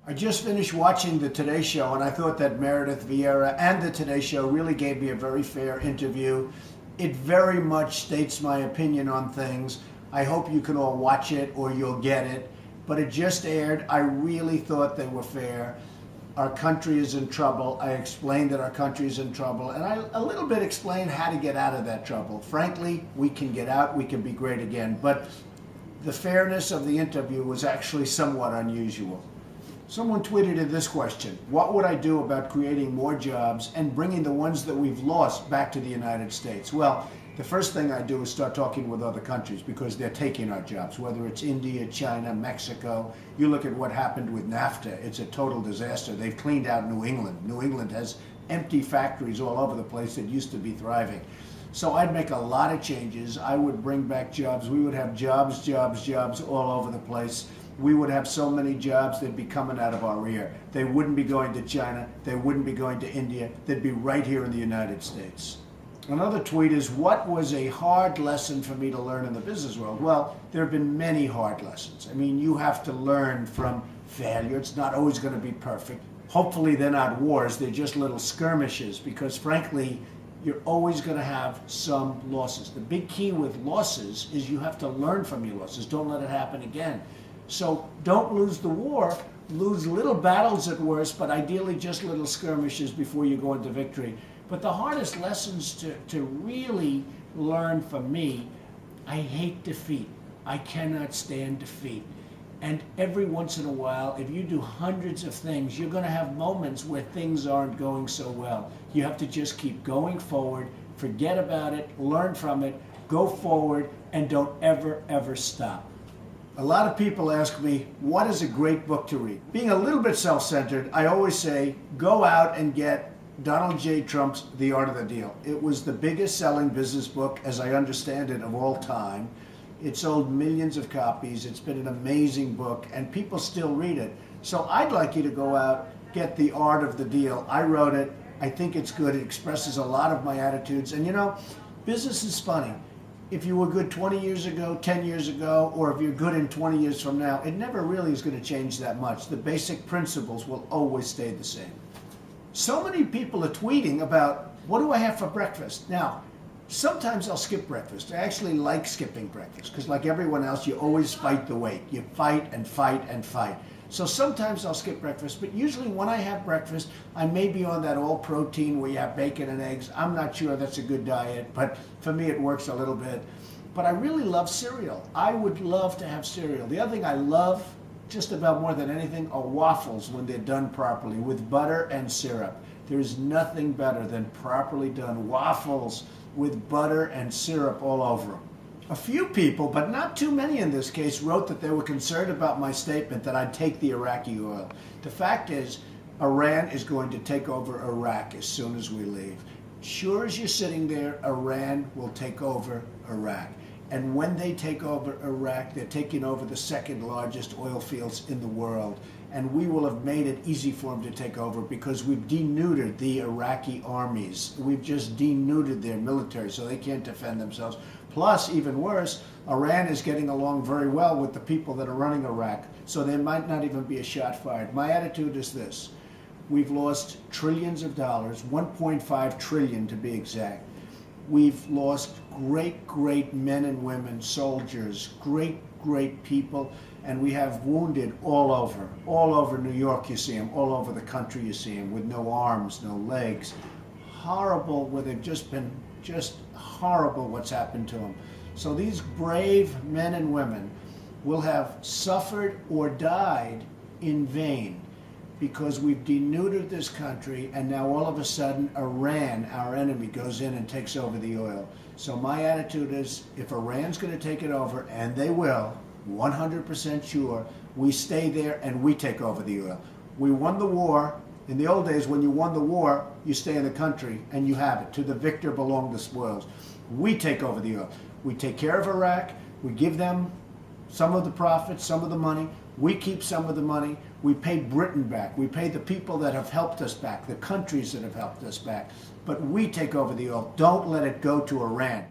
I just finished watching the Today Show, and I thought that Meredith Vieira and the Today Show really gave me a very fair interview. It very much states my opinion on things. I hope you can all watch it or you'll get it. But it just aired. I really thought they were fair. Our country is in trouble. I explained that our country is in trouble, and I a little bit explained how to get out of that trouble. Frankly, we can get out. We can be great again. But the fairness of the interview was actually somewhat unusual. Someone tweeted in this question: what would I do about creating more jobs and bringing the ones that we've lost back to the United States? Well, the first thing I do is start talking with other countries because they're taking our jobs, whether it's India, China, Mexico. You look at what happened with NAFTA. It's a total disaster. They've cleaned out New England. New England has empty factories all over the place that used to be thriving. So I'd make a lot of changes. I would bring back jobs. We would have jobs all over the place. We would have so many jobs, they'd be coming out of our ear. They wouldn't be going to China. They wouldn't be going to India. They'd be right here in the United States. Another tweet is, what was a hard lesson for me to learn in the business world? Well, there have been many hard lessons. I mean, you have to learn from failure. It's not always going to be perfect. Hopefully they're not wars. They're just little skirmishes because, frankly, you're always going to have some losses. The big key with losses is you have to learn from your losses. Don't let it happen again. So don't lose the war. Lose little battles at worst, but ideally just little skirmishes before you go into victory. But the hardest lessons to really learn for me, I hate defeat. I cannot stand defeat. And every once in a while, if you do hundreds of things, you're going to have moments where things aren't going so well. You have to just keep going forward, forget about it, learn from it, go forward, and don't ever, ever stop. A lot of people ask me, what is a great book to read? Being a little bit self-centered, I always say, go out and get Donald J. Trump's The Art of the Deal. It was the biggest selling business book, as I understand it, of all time. It sold millions of copies. It's been an amazing book, and people still read it. So I'd like you to go out, get The Art of the Deal. I wrote it. I think it's good. It expresses a lot of my attitudes. And you know, business is funny. If you were good 20 years ago, 10 years ago, or if you're good in 20 years from now, it never really is going to change that much. The basic principles will always stay the same. So many people are tweeting about, what do I have for breakfast? Now, sometimes I'll skip breakfast. I actually like skipping breakfast because, like everyone else, you always fight the weight. You fight and fight and fight. So sometimes I'll skip breakfast, but usually when I have breakfast, I may be on that all-protein where you have bacon and eggs. I'm not sure that's a good diet, but for me it works a little bit. But I really love cereal. I would love to have cereal. The other thing I love just about more than anything are waffles when they're done properly with butter and syrup. There is nothing better than properly done waffles with butter and syrup all over them. A few people, but not too many in this case, wrote that they were concerned about my statement that I'd take the Iraqi oil. The fact is, Iran is going to take over Iraq as soon as we leave. Sure as you're sitting there, Iran will take over Iraq. And when they take over Iraq, they're taking over the second largest oil fields in the world. And we will have made it easy for them to take over because we've denuded the Iraqi armies. We've just denuded their military so they can't defend themselves. Plus, even worse, Iran is getting along very well with the people that are running Iraq, so there might not even be a shot fired. My attitude is this: we've lost trillions of dollars, 1.5 trillion to be exact. We've lost great men and women, soldiers, great people, and we have wounded all over New York you see them, all over the country you see them, with no arms, no legs. Horrible, where they've just been horrible what's happened to them. So these brave men and women will have suffered or died in vain because we've denuded this country, and now all of a sudden Iran, our enemy, goes in and takes over the oil. So my attitude is, if Iran's going to take it over, and they will, 100% sure, we stay there and we take over the oil. We won the war. In the old days, when you won the war, you stay in the country and you have it. To the victor belong the spoils. We take over the oil. We take care of Iraq. We give them some of the profits, some of the money. We keep some of the money. We pay Britain back. We pay the people that have helped us back, the countries that have helped us back. But we take over the oil. Don't let it go to Iran.